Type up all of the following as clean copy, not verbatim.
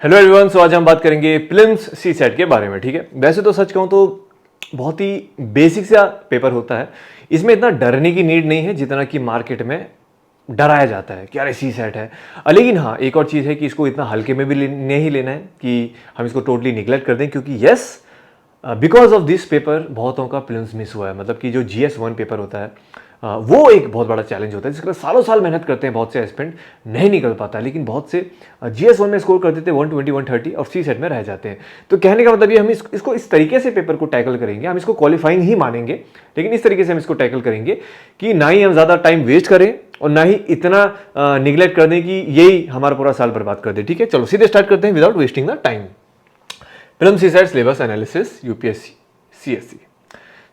Hello everyone, सो आज हम बात करेंगे प्रीलिम्स सी सेट के बारे में। ठीक है, वैसे तो सच कहूं तो बहुत ही बेसिक सा पेपर होता है। इसमें इतना डरने की नीड नहीं है जितना कि मार्केट में डराया जाता है कि अरे सी सेट है। लेकिन हाँ, एक और चीज़ है कि इसको इतना हल्के में भी नहीं लेना है कि हम इसको टोटली निगलेक्ट कर दें, क्योंकि yes, because of this paper बहुतों का प्रीलिम्स मिस हुआ है। मतलब कि जो GS1 पेपर होता है वो एक बहुत बड़ा चैलेंज होता है, जिसके लिए सालों साल मेहनत करते हैं बहुत से एस्पिरेंट, नहीं निकल पाता है। लेकिन बहुत से GS1 में स्कोर कर देते हैं 120 130 और सी सेट में रह जाते हैं। तो कहने का मतलब ये, हम इसको इस तरीके से पेपर को टैकल करेंगे, हम इसको क्वालिफाइंग ही मानेंगे, लेकिन इस तरीके से हम इसको टैकल करेंगे कि ना ही हम ज़्यादा टाइम वेस्ट करें और ना ही इतना निगलेक्ट कर दें कि यही हमारा पूरा साल बर्बाद कर दे। ठीक है, चलो सीधे स्टार्ट करते हैं without wasting the time. Prelims C set syllabus analysis UPSC CSE।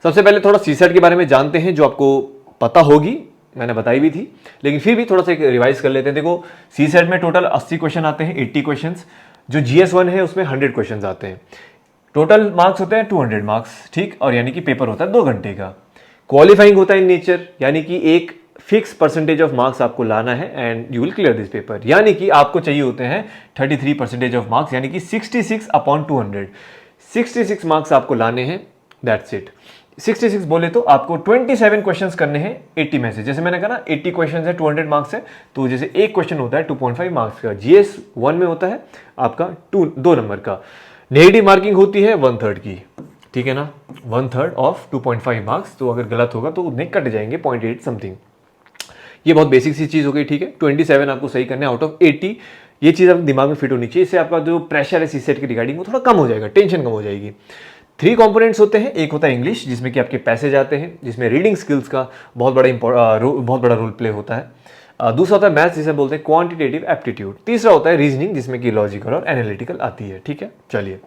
सबसे पहले थोड़ा सी सेट के बारे में जानते हैं, जो आपको पता होगी, मैंने बताई भी थी, लेकिन फिर भी थोड़ा सा एक रिवाइज कर लेते हैं। देखो, सी सेट में टोटल 80 क्वेश्चन आते हैं, 80 क्वेश्चंस। जो GS1 है उसमें 100 क्वेश्चंस आते हैं। टोटल मार्क्स होते हैं 200 मार्क्स। ठीक, और यानी कि पेपर होता है 2 घंटे का। क्वालिफाइंग होता है इन नेचर, यानी कि एक फिक्स परसेंटेज ऑफ मार्क्स आपको लाना है and you will clear this paper. यानी कि आपको चाहिए होते हैं 33% ऑफ मार्क्स, यानी कि 66/200। 66 मार्क्स आपको लाने हैं, दैट्स इट। 66 बोले तो आपको 27 क्वेश्चंस करने हैं 80 में से। जैसे मैंने कहा ना, 80 क्वेश्चंस है, 200 मार्क्स है, तो जैसे एक क्वेश्चन होता है 2.5 मार्क्स का। GS1 में होता है आपका 2 नंबर का। नेगेटिव मार्किंग होती है 1/3 की, ठीक है ना, 1/3 ऑफ 2.5 मार्क्स। तो अगर गलत होगा तो उतने कट जाएंगे, 0.8 समथिंग। ये बहुत बेसिक सी चीज़ हो गई। ठीक है, 27 आपको सही करना है आउट ऑफ 80। ये चीज़ आपके दिमाग में फिट होनी चाहिए, इससे आपका जो प्रेशर है सी सेट की रिगार्डिंग वो थोड़ा कम हो जाएगा, टेंशन कम हो जाएगी। 3 कंपोनेंट्स होते हैं। एक होता है इंग्लिश, जिसमें कि आपके पैसेज आते हैं, जिसमें रीडिंग स्किल्स का बहुत बड़ा रोल प्ले होता है। दूसरा होता है मैथ्स, जिसे बोलते हैं क्वांटिटेटिव एप्टीट्यूड। तीसरा होता है रीजनिंग, जिसमें कि लॉजिकल और एनालिटिकल आती है। ठीक है, चलिए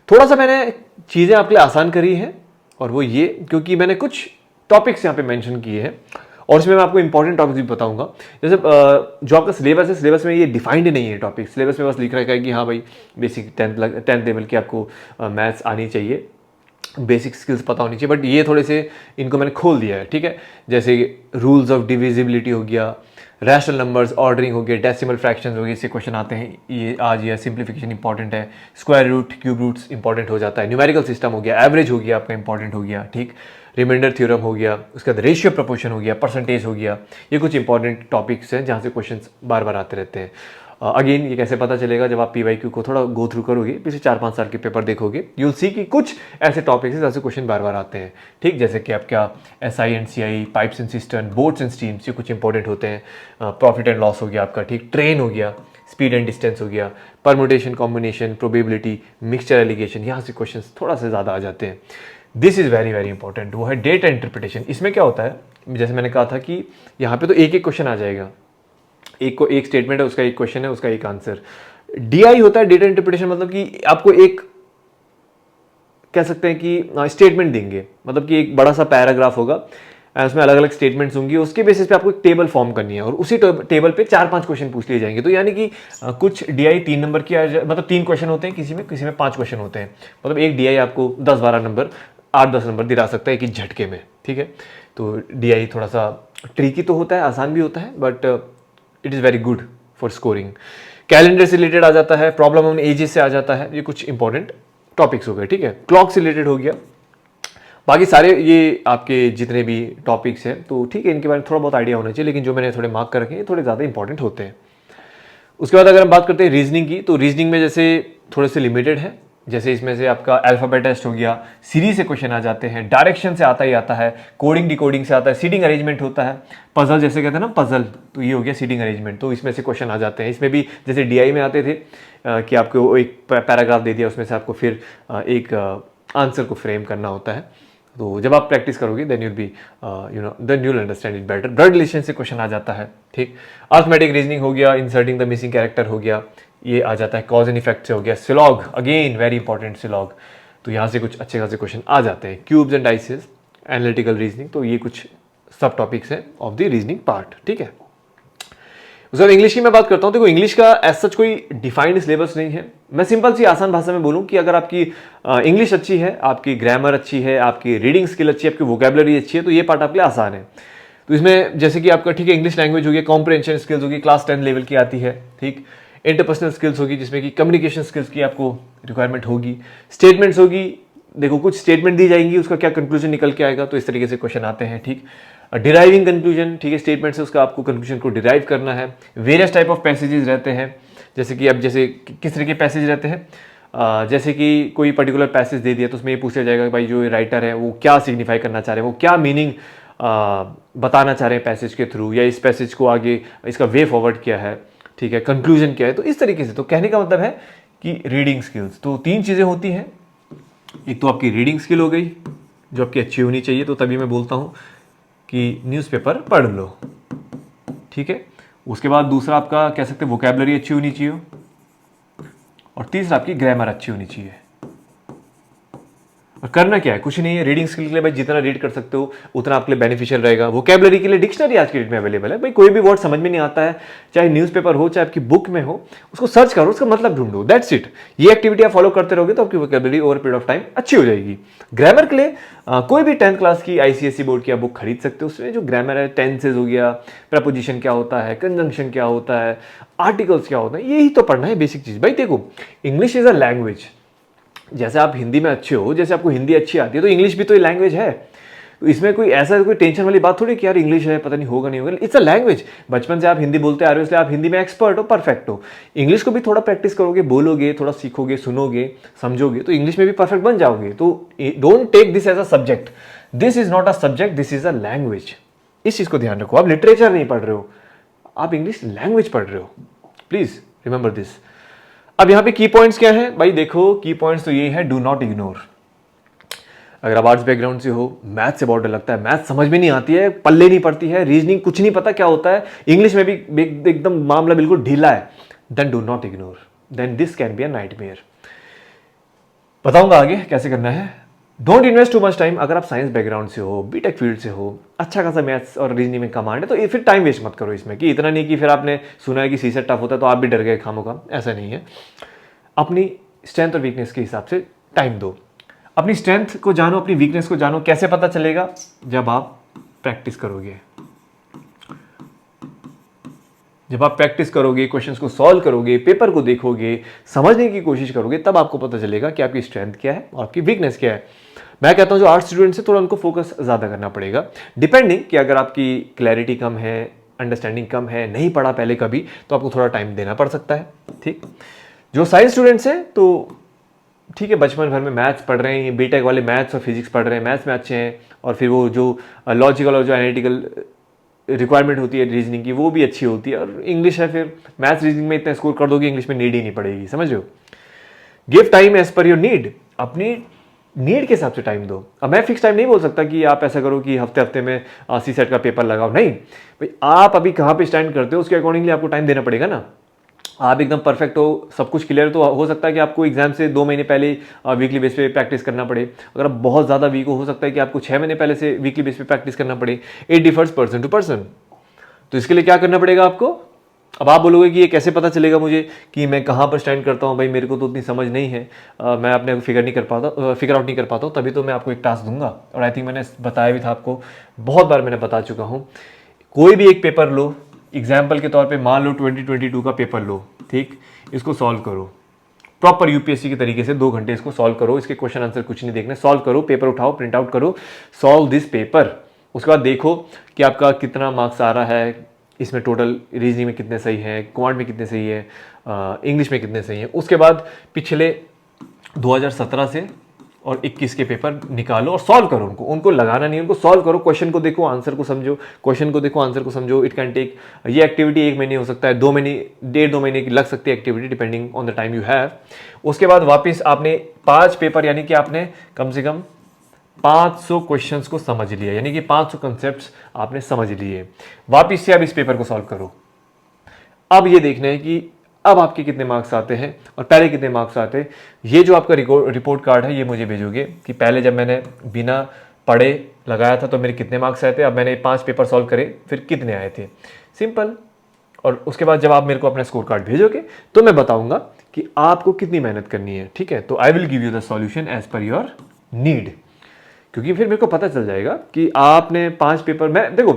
थोड़ा सा मैंने चीज़ें आपके लिए आसान करी हैं, और वो ये क्योंकि मैंने कुछ टॉपिक्स यहाँ पे मेंशन किए हैं, और इसमें मैं आपको इंपॉर्टेंट टॉपिक्स भी बताऊंगा। जैसे जो आपका सिलेबस है, सिलेबस में ये डिफाइंड नहीं है टॉपिक। सिलेबस में बस लिख रखा है कि हाँ भाई, बेसिक 10th लेवल की आपको मैथ्स आनी चाहिए, बेसिक स्किल्स पता होनी चाहिए। बट ये थोड़े से इनको मैंने खोल दिया है। ठीक है, जैसे रूल्स ऑफ डिविजिबिलिटी हो गया, रैशनल नंबर्स, ऑर्डरिंग हो गया, डेसिमल फ्रैक्शंस हो गए, इससे क्वेश्चन आते हैं ये आज। ये सिंप्लीफिकेशन इंपॉर्टेंट है, square root, cube roots important हो जाता है, न्यूमेरिकल सिस्टम हो गया, एवरेज हो गया आपका इंपॉर्टेंट हो गया। ठीक, रिमाइंडर थ्योरम हो गया, उसके बाद रेशियो प्रोपोर्शन हो गया, परसेंटेज हो गया। ये कुछ इंपॉर्टेंट टॉपिक्स हैं जहाँ से क्वेश्चन बार बार आते रहते हैं। अगेन ये कैसे पता चलेगा, जब आप PYQ को थोड़ा गो थ्रू करोगे, पिछले 4-5 साल के पेपर देखोगे, यू विल सी कि कुछ ऐसे टॉपिक्स हैं जहाँ से क्वेश्चन बार बार आते हैं। ठीक, जैसे कि आपका SI and CI, pipes and system, boats and stems, ये कुछ इंपॉर्टेंट होते हैं। प्रॉफिट एंड लॉस हो गया आपका, ठीक, ट्रेन हो गया, स्पीड एंड डिस्टेंस हो गया, permutation, combination, probability, mixture allegation, यहाँ से क्वेश्चन थोड़ा सा ज़्यादा आ जाते हैं। This is very very important. वो है डेटा इंटरप्रिटेशन। इसमें क्या होता है, जैसे मैंने कहा था कि यहाँ पे तो एक एक क्वेश्चन आ जाएगा, एक स्टेटमेंट है, उसका एक क्वेश्चन है, उसका एक आंसर। DI होता है डेटा इंटरप्रिटेशन, मतलब कि आपको एक कह सकते हैं कि स्टेटमेंट देंगे, मतलब कि एक बड़ा सा पैराग्राफ होगा, उसमें अलग अलग स्टेटमेंट्स होंगी, उसके बेसिस पे आपको एक टेबल फॉर्म करनी है, और उसी टेबल पे 4-5 क्वेश्चन पूछ लिए जाएंगे। तो यानी कि कुछ DI 3 नंबर की मतलब 3 क्वेश्चन होते हैं, किसी में 5 क्वेश्चन होते हैं। मतलब एक DI आपको 10-12 नंबर, 8-10 नंबर दिला सकता है कि झटके में। ठीक है, तो DI थोड़ा सा ट्रिकी तो होता है, आसान भी होता है, but it is very good for scoring. Calendar से रिलेटेड आ जाता है, प्रॉब्लम ऑन एजेस से आ जाता है। ये कुछ इंपॉर्टेंट टॉपिक्स हो गए। ठीक है, क्लॉक से रिलेटेड हो गया। बाकी सारे ये आपके जितने भी टॉपिक्स हैं, तो ठीक है, इनके बारे में थोड़ा बहुत आइडिया होना चाहिए, लेकिन जो मैंने थोड़े मार्क कर रखे हैं, थोड़े ज़्यादा इंपॉर्टेंट होते हैं। उसके बाद अगर हम बात करते हैं रीजनिंग की, तो रीजनिंग में जैसे थोड़े से लिमिटेड है। जैसे इसमें से आपका अल्फाबेट टेस्ट हो गया, सीरीज से क्वेश्चन आ जाते हैं, डायरेक्शन से आता ही आता है, कोडिंग डिकोडिंग से आता है, सीटिंग अरेंजमेंट होता है, पजल जैसे कहते हैं ना, पजल, तो ये हो गया सीटिंग अरेंजमेंट। तो इसमें से क्वेश्चन आ जाते हैं। इसमें भी जैसे DI में आते थे कि आपको एक पैराग्राफ दे दिया, उसमें से आपको फिर एक आंसर को फ्रेम करना होता है। तो जब आप प्रैक्टिस करोगे, then then you'll understand it better. Blood relation से क्वेश्चन आ जाता है। ठीक, अर्थमेटिक रीजनिंग हो गया, इंसर्टिंग द मिसिंग कैरेक्टर हो गया, ये आ जाता है। कॉज एंड इफेक्ट से हो गया, सिलॉग, अगेन वेरी इंपॉर्टेंट सिलॉग, तो यहाँ से कुछ अच्छे खासे क्वेश्चन आ जाते हैं। Cubes and dices, analytical reasoning, तो ये कुछ सब टॉपिक्स हैं ऑफ द रीजनिंग पार्ट। ठीक है, उसके बाद इंग्लिश की मैं बात करता हूँ। देखो, इंग्लिश का एज सच कोई डिफाइंड सिलेबस नहीं है। मैं सिंपल सी आसान भाषा में बोलूँ कि अगर आपकी इंग्लिश अच्छी है, आपकी ग्रामर अच्छी है, आपकी रीडिंग स्किल अच्छी है, आपकी वोकेबलरी अच्छी है, तो ये पार्ट आपके लिए आसान है। तो इसमें जैसे कि आपका, ठीक है, इंग्लिश लैंग्वेज होगी, कॉम्प्रिहेंशन स्किल्स होगी, क्लास 10 लेवल की आती है। ठीक, इंटरपर्सनल स्किल्स होगी जिसमें कि कम्युनिकेशन स्किल्स की आपको रिक्वायरमेंट होगी, स्टेटमेंट्स होगी, देखो कुछ स्टेटमेंट दी जाएंगी, उसका क्या कंक्लूजन निकल के आएगा, तो इस तरीके से क्वेश्चन आते हैं, ठीक। डिराइविंग कंक्लूजन, ठीक है, स्टेटमेंट से उसका आपको कंक्लूजन को डिराइव करना है। वेरियस टाइप ऑफ पैसेजेस रहते हैं, जैसे कि अब जैसे किस तरह के पैसेज रहते हैं, जैसे कि कोई पर्टिकुलर पैसेज दे दिया तो उसमें ये पूछा जाएगा कि भाई जो राइटर है वो क्या सिग्निफाई करना चाह रहे हैं, वो क्या मीनिंग बताना चाह रहे हैं पैसेज के थ्रू, या इस पैसेज को आगे इसका वे फॉरवर्ड क्या है, ठीक है, कंक्लूजन क्या है। तो इस तरीके से, तो कहने का मतलब है कि रीडिंग स्किल्स, तो 3 चीज़ें होती हैं। एक तो आपकी रीडिंग स्किल हो गई जो आपकी अच्छी होनी चाहिए, तो तभी मैं बोलता हूँ कि न्यूज़पेपर पढ़ लो, ठीक है। उसके बाद दूसरा आपका कह सकते हैं वोकैबलरी अच्छी होनी चाहिए, और तीसरा आपकी ग्रामर अच्छी होनी चाहिए। और करना क्या है, कुछ नहीं है, रीडिंग स्किल के लिए भाई जितना रीड कर सकते हो उतना आपके लिए बेनिफिशियल रहेगा। वोकैबुलरी के लिए डिक्शनरी आज के डेट में अवेलेबल है, भाई कोई भी वर्ड समझ में नहीं आता है, चाहे न्यूज़पेपर हो चाहे आपकी बुक में हो, उसको सर्च करो, उसका मतलब ढूंढो, दैट्स इट। ये एक्टिविटी आप फॉलो करते रहोगे तो आपकी vocabulary over period of time अच्छी हो जाएगी। ग्रामर के लिए कोई भी 10th क्लास की ICSE बोर्ड की आप बुक खरीद सकते हो, उसमें जो ग्रामर है, टेंसेज हो गया, प्रपोजिशन क्या होता है, कंजंक्शन क्या होता है, आर्टिकल्स क्या होता है, यही तो पढ़ना है बेसिक चीज़। भाई देखो, इंग्लिश इज अ लैंग्वेज, जैसे आप हिंदी में अच्छे हो, जैसे आपको हिंदी अच्छी आती है, तो इंग्लिश भी तो लैंग्वेज है। तो इसमें कोई ऐसा कोई टेंशन वाली बात थोड़ी कि यार इंग्लिश है पता नहीं होगा नहीं होगा, इट्स अ लैंग्वेज। बचपन से आप हिंदी बोलते आ रहे हो इसलिए आप हिंदी में एक्सपर्ट हो, परफेक्ट हो। इंग्लिश को भी थोड़ा प्रैक्टिस करोगे, बोलोगे, थोड़ा सीखोगे, सुनोगे, समझोगे, तो इंग्लिश में भी परफेक्ट बन जाओगे। तो don't take this as a subject, this is not a subject, this is a language. इस चीज को ध्यान रखो, आप लिटरेचर नहीं पढ़ रहे हो, आप इंग्लिश लैंग्वेज पढ़ रहे हो, प्लीज रिमेंबर दिस। अब यहां पे की पॉइंट्स क्या है भाई, देखो की पॉइंट्स तो ये है, डू नॉट इग्नोर। अगर आप आर्ट्स बैकग्राउंड से हो, मैथ से बहुत डर लगता है, मैथ समझ में नहीं आती है, पल्ले नहीं पड़ती है, रीजनिंग कुछ नहीं पता क्या होता है, इंग्लिश में भी एकदम मामला बिल्कुल ढीला है, then do not ignore, then this can be a nightmare. बताऊंगा आगे कैसे करना है। Don't invest too much time. अगर आप साइंस बैकग्राउंड से हो, बीटेक फील्ड से हो, अच्छा खासा मैथ्स और रीजनिंग में कमांड है, तो ये फिर टाइम वेस्ट मत करो इसमें, कि इतना नहीं कि फिर आपने सुना है कि सीसेट टफ होता है तो आप भी डर गए खामोखा, ऐसा नहीं है। अपनी स्ट्रेंथ और वीकनेस के हिसाब से टाइम दो। अपनी स्ट्रेंथ को जानो, अपनी वीकनेस को जानो। कैसे पता चलेगा, जब आप प्रैक्टिस करोगे, जब आप प्रैक्टिस करोगे, क्वेश्चंस को सॉल्व करोगे, पेपर को देखोगे, समझने की कोशिश करोगे, तब आपको पता चलेगा कि आपकी स्ट्रेंथ क्या है और आपकी वीकनेस क्या है। मैं कहता हूं जो आर्ट्स स्टूडेंट्स है थोड़ा उनको फोकस ज्यादा करना पड़ेगा, डिपेंडिंग कि अगर आपकी क्लैरिटी कम है, अंडरस्टैंडिंग कम है, नहीं पढ़ा पहले कभी, तो आपको थोड़ा टाइम देना पड़ सकता है, ठीक। जो साइंस स्टूडेंट्स हैं तो ठीक है, बचपन भर में मैथ्स पढ़ रहे हैं, बीटेक वाले मैथ्स और फिजिक्स पढ़ रहे हैं, मैथ्स में अच्छे हैं, और फिर वो जो लॉजिकल और जो एनालिटिकल रिक्वायरमेंट होती है रीजनिंग की वो भी अच्छी होती है, और इंग्लिश है, फिर मैथ्स रीजनिंग में इतना स्कोर कर दोगे, इंग्लिश में नीड ही नहीं पड़ेगी, समझ रहे हो। Give time as per your need, अपनी नीड के हिसाब से टाइम दो। अब मैं फिक्स टाइम नहीं बोल सकता कि आप ऐसा करो कि हफ्ते हफ्ते में CSET का पेपर लगाओ, नहीं भाई, आप अभी कहाँ पे स्टैंड करते हो उसके अकॉर्डिंगली आपको टाइम देना पड़ेगा ना। आप एकदम परफेक्ट हो, सब कुछ क्लियर, तो हो सकता है कि आपको एग्जाम से 2 महीने पहले वीकली बेस पे प्रैक्टिस करना पड़े। अगर आप बहुत ज़्यादा वीक हो सकता है कि आपको 6 महीने पहले से वीकली बेस पे प्रैक्टिस करना पड़े। It differs person to person. तो इसके लिए क्या करना पड़ेगा आपको। अब आप बोलोगे कि ये कैसे पता चलेगा मुझे कि मैं कहाँ पर स्टैंड करता हूँ, भाई मेरे को तो उतनी समझ नहीं है, मैं अपने फिगर आउट नहीं कर पाता हूँ, तभी तो मैं आपको एक टास्क दूंगा। और आई थिंक मैंने बताया भी था आपको, बहुत बार मैंने बता चुका हूँ। कोई भी एक पेपर लो, एग्जाम्पल के तौर पे मान लो 2022 का पेपर लो, ठीक, इसको सॉल्व करो प्रॉपर UPSC के तरीके से, 2 घंटे इसको सॉल्व करो, इसके क्वेश्चन आंसर कुछ नहीं देखना, सॉल्व करो, पेपर उठाओ, प्रिंट आउट करो, सॉल्व दिस पेपर। उसके बाद देखो कि आपका कितना मार्क्स आ रहा है, इसमें टोटल रीजनिंग में कितने सही है, क्वांट में कितने सही है, इंग्लिश में कितने सही है। उसके बाद पिछले 2017 से और 21 के पेपर निकालो और सॉल्व करो, उनको लगाना नहीं, उनको सॉल्व करो, क्वेश्चन को देखो, आंसर को समझो, क्वेश्चन को देखो, आंसर को समझो। इट कैन टेक, ये एक्टिविटी 1 महीने हो सकता है, 2 महीने, 1.5-2 महीने की लग सकती है activity, depending on the time you have. उसके बाद वापस आपने 5 पेपर, यानी कि आपने कम से कम 500 क्वेश्चंस को समझ लिया, यानी कि 500 कंसेप्ट्स आपने समझ लिए। वापस से अब इस पेपर को सॉल्व करो। अब ये देखना है कि अब आपके कितने मार्क्स आते हैं और पहले कितने मार्क्स आते हैं। ये जो आपका रिपोर्ट कार्ड है ये मुझे भेजोगे कि पहले जब मैंने बिना पढ़े लगाया था तो मेरे कितने मार्क्स आए थे, अब मैंने 5 पेपर सॉल्व करे फिर कितने आए थे, सिंपल। और उसके बाद जब आप मेरे को अपना स्कोर कार्ड भेजोगे तो मैं बताऊंगा कि आपको कितनी मेहनत करनी है, ठीक है। तो I will give you the solution as per your need, क्योंकि फिर मेरे को पता चल जाएगा कि आपने 5 पेपर में, देखो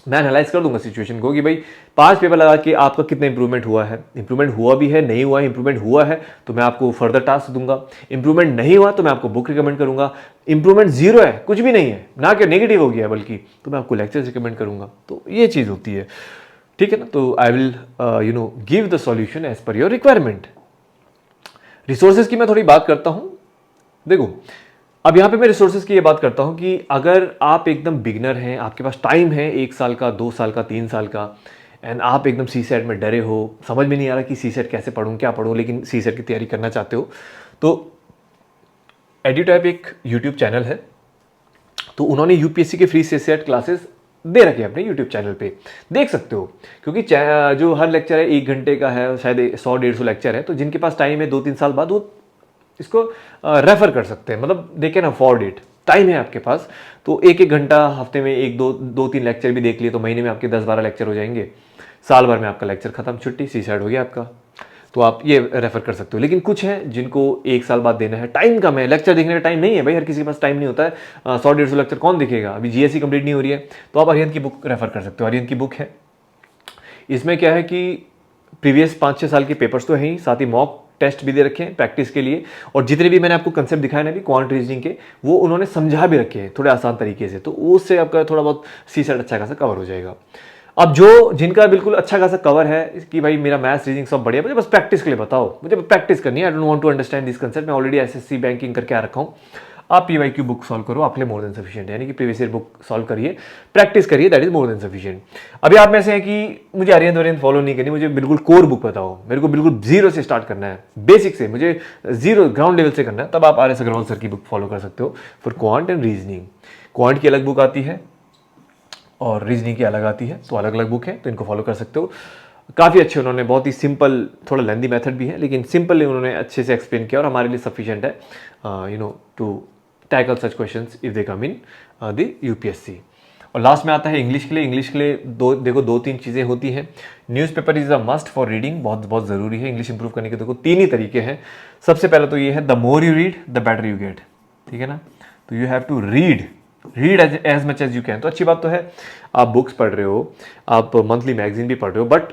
मैं एनालाइज कर दूंगा सिचुएशन को कि भाई 5 पेपर लगा के आपका कितना इंप्रूवमेंट हुआ है, इंप्रूवमेंट हुआ भी है, नहीं हुआ है, इंप्रूवमेंट हुआ है तो मैं आपको फर्दर टास्क दूंगा, इंप्रूवमेंट नहीं हुआ तो मैं आपको बुक रिकमेंड करूंगा, इंप्रूवमेंट जीरो है, कुछ भी नहीं है, ना कि नेगेटिव हो गया है बल्कि, तो मैं आपको लेक्चर रिकमेंड करूंगा। तो ये चीज़ होती है, ठीक है ना। तो I will give the solution as per your requirement. Resources की मैं थोड़ी बात करता हूं। देखो, अब यहां पे मैं रिसोर्सेज की ये बात करता हूं कि अगर आप एकदम बिगनर हैं, आपके पास टाइम है 1 साल का, 2 साल का, 3 साल का, एंड आप एकदम सी सेट में डरे हो, समझ में नहीं आ रहा कि सी सेट कैसे पढ़ूं, क्या पढ़ूं, लेकिन सी सेट की तैयारी करना चाहते हो, तो एड्यूटाइप एक यूट्यूब चैनल है, तो उन्होंने यूपीएससी के फ्री सी सेट क्लासेस दे रखे हैं अपने यूट्यूब चैनल पे, देख सकते हो। क्योंकि जो हर लेक्चर है 1 घंटे का है, शायद 100-150 लेक्चर है, तो जिनके पास टाइम है 2-3 साल बाद वो इसको रेफर कर सकते हैं, मतलब they can afford it, time है आपके पास, तो 1-1 घंटा हफ्ते में 1-2-3 लेक्चर भी देख लिए तो महीने में आपके 10-12 लेक्चर हो जाएंगे, साल भर में आपका लेक्चर खत्म, छुट्टी, सी साइड हो गया आपका। तो आप ये रेफर कर सकते हो। लेकिन कुछ हैं जिनको 1 साल बाद देना है, टाइम कम है, लेक्चर देखने का टाइम नहीं है भाई, हर किसी के पास टाइम नहीं होता है, 100-150 लेक्चर कौन देखेगा, अभी जीएससी कंप्लीट नहीं हो रही है, तो आप अरिहंत की बुक रेफर कर सकते हो। अरिहंत की बुक है, इसमें क्या है कि प्रीवियस 5-6 साल के पेपर्स तो हैं ही, साथ ही मॉक टेस्ट भी दे रखे हैं प्रैक्टिस के लिए, और जितने भी मैंने आपको कंसेप्ट दिखाए ना भी क्वांट रीजनिंग के, वो उन्होंने समझा भी रखे हैं थोड़े आसान तरीके से, तो उससे आपका थोड़ा बहुत सी सेट अच्छा खासा कवर हो जाएगा। अब जो जिनका बिल्कुल अच्छा खासा कवर है कि भाई मेरा मैथ्स रीजनिंग सब बढ़िया, मुझे बस प्रैक्टिस के लिए बताओ, मुझे प्रैक्टिस करनी है, I don't want to understand this concept, मैं ऑलरेडी एसएससी बैंकिंग करके आ रखा हूँ, आप पीवाईक्यू बुक सॉल्व करो, आपके लिए मोर देन सफिशिएंट है, यानी कि प्रीवियस ईयर बुक सॉल्व करिए, प्रैक्टिस करिए, that is more than sufficient. अभी आप में से हैं कि मुझे आर्यन वरियंत फॉलो नहीं करनी, मुझे बिल्कुल कोर बुक बताओ, मेरे को बिल्कुल जीरो से स्टार्ट करना है, बेसिक से, मुझे जीरो ग्राउंड लेवल से करना है, तब आप आर.एस. अग्रवाल सर की बुक फॉलो कर सकते हो for quant and reasoning. Quant की अलग बुक आती है और रीजनिंग की अलग आती है, तो अलग अलग बुक है, तो इनको फॉलो कर सकते हो। काफ़ी अच्छे उन्होंने, बहुत ही सिंपल, थोड़ा लेंदी मेथड भी है, लेकिन सिंपल उन्होंने अच्छे से एक्सप्लेन किया और हमारे लिए सफिशिएंट है to tackle such questions if they come in the UPSC. और लास्ट में आता है इंग्लिश के लिए। इंग्लिश के लिए देखो 2-3 चीज़ें होती हैं। Newspaper is a must for reading, बहुत बहुत ज़रूरी है इंग्लिश इंप्रूव करने के। देखो 3 ही तरीके हैं। सबसे पहले तो ये है the more you read the better you get, ठीक है ना। तो you have to read as much as you can. तो अच्छी बात तो है, आप बुक्स पढ़ रहे हो, आप मंथली मैगजीन भी पढ़ रहे हो, but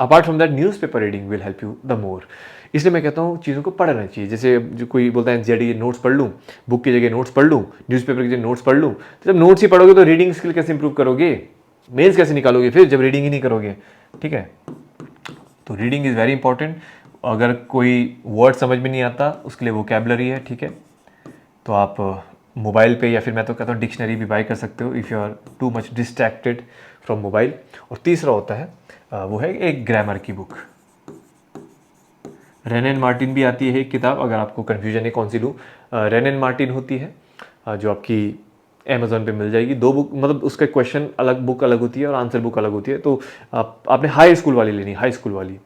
apart from that newspaper reading will help you the more. इसलिए मैं कहता हूँ चीज़ों को पढ़ना चाहिए। जैसे जो कोई बोलता है जेडी नोट्स पढ़ लूँ, बुक की जगह नोट्स पढ़ लूँ, न्यूज़पेपर की जगह नोट्स पढ़ लूँ, तो जब नोट्स ही पढ़ोगे तो रीडिंग स्किल कैसे इंप्रूव करोगे, मेंस कैसे निकालोगे फिर जब रीडिंग ही नहीं करोगे, ठीक है। तो रीडिंग इज़ वेरी इंपॉर्टेंट। अगर कोई वर्ड समझ में नहीं आता उसके लिए वोकैबुलरी है, ठीक है, तो आप मोबाइल पे या फिर मैं तो कहता हूँ डिक्शनरी भी बाय कर सकते हो if you are too much distracted from mobile. और तीसरा होता है वो है एक ग्रामर की बुक। रेन एंड मार्टिन भी आती है एक किताब, अगर आपको कन्फ्यूजन है कौन सी लूँ, रेन एंड मार्टिन होती है जो आपकी अमेजोन पे मिल जाएगी। 2 बुक, मतलब उसका क्वेश्चन अलग, बुक अलग होती है और आंसर बुक अलग होती है, तो आपने हाई स्कूल वाली लेनी, हाई स्कूल वाली,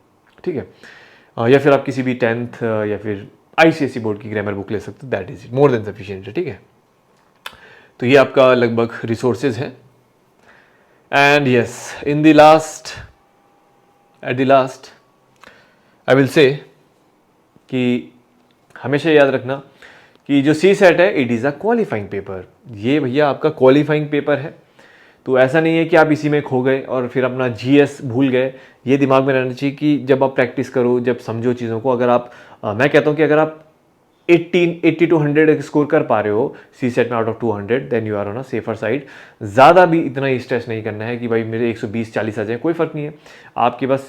ठीक है। या फिर आप किसी भी 10th या फिर आईसीएसई बोर्ड की ग्रामर बुक ले सकते हो, that is more than sufficient है, ठीक है। तो ये आपका लगभग रिसोर्सेज है। And yes, in the last, at the last I will say कि हमेशा याद रखना कि जो सी सेट है it is a qualifying paper. ये भैया आपका क्वालिफाइंग पेपर है, तो ऐसा नहीं है कि आप इसी में खो गए और फिर अपना जीएस भूल गए। ये दिमाग में रहना चाहिए कि जब आप प्रैक्टिस करो, जब समझो चीज़ों को, अगर आप मैं कहता हूँ कि अगर आप 80 to 100 स्कोर कर पा रहे हो सी सेट में out of 200, then you are on a safer side. ज़्यादा भी इतना ही स्ट्रेस नहीं करना है कि भाई मेरे 120-40 आ जाए, कोई फ़र्क नहीं है। आपके पास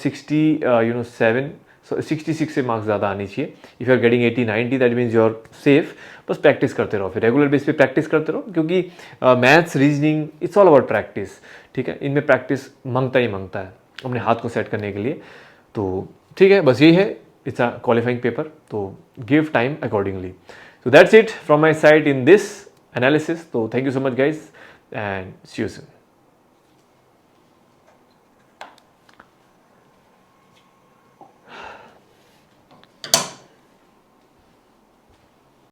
66 से मार्क्स ज़्यादा आनी चाहिए। If you are getting 80-90 that means you are safe. बस प्रैक्टिस करते रहो, फिर रेगुलर बेस पे प्रैक्टिस करते रहो, क्योंकि maths, reasoning, it's all about practice, ठीक है। इनमें प्रैक्टिस मांगता ही मांगता है अपने हाथ को सेट करने के लिए। तो ठीक है, बस यही है, इट्स अ क्वालिफाइंग पेपर, तो give time accordingly. So that's it from my side in this analysis. So thank you so much guys and see you soon.